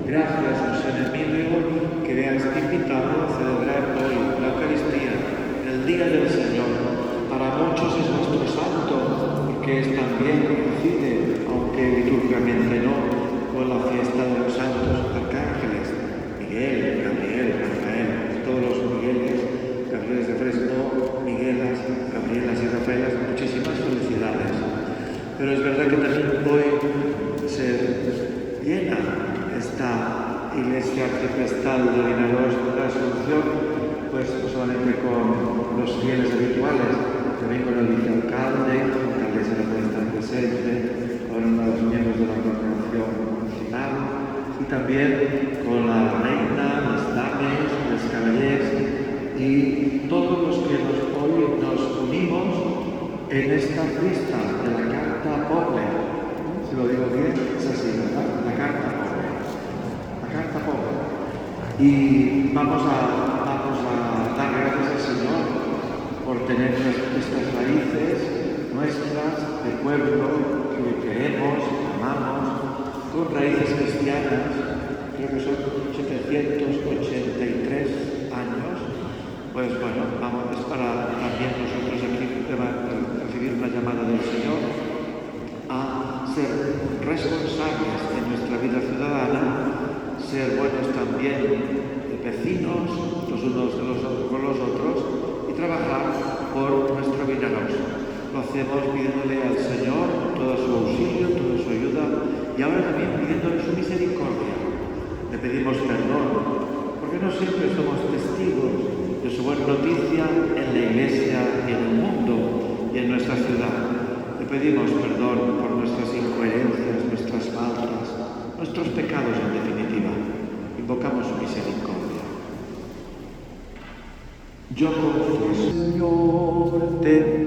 Gracias, José Emilio, que me has invitado a celebrar hoy la Eucaristía, el Día del Señor. Para muchos es nuestro santo, porque es también coincide, aunque litúrgicamente no, con la fiesta de los santos arcángeles, Miguel, Gabriel, Rafael, todos los Migueles, Gabrieles de Fresno, Miguelas, Gabrielas y Rafaelas, muchísimas felicidades. Pero es verdad que también hoy se llena esta iglesia arciprestal de Vinaroz de la Asunción, pues no solamente con los fieles habituales, también con el vicealcalde, alcaldesa no puede estar presente, con uno de los miembros de la corporación municipal, y también con la reina, las dames, los caballeros y todos los que hoy nos unimos en esta fiesta de la Carta Poble. Si lo digo bien, es así, ¿verdad? La Carta Poble. La Carta Poble. Y vamos a dar gracias al Señor por tener estas raíces nuestras de pueblo que queremos, amamos, con raíces cristianas, creo que son 783 años. Pues bueno, es para también nosotros aquí recibir una llamada del Señor a ser responsables de nuestra vida ciudadana, ser buenos también vecinos los unos con los otros y trabajar por nuestro Vinaroz. Lo hacemos pidiéndole al Señor todo su auxilio, toda su ayuda y ahora también pidiéndole su misericordia. Le pedimos perdón, porque no siempre somos testigos de su buena noticia en la Iglesia y en el mundo y en nuestra ciudad. Le pedimos perdón por nuestras incoherencias, nuestras faltas, nuestros pecados en definitiva. Invocamos su misericordia. Yo confieso, Señor, te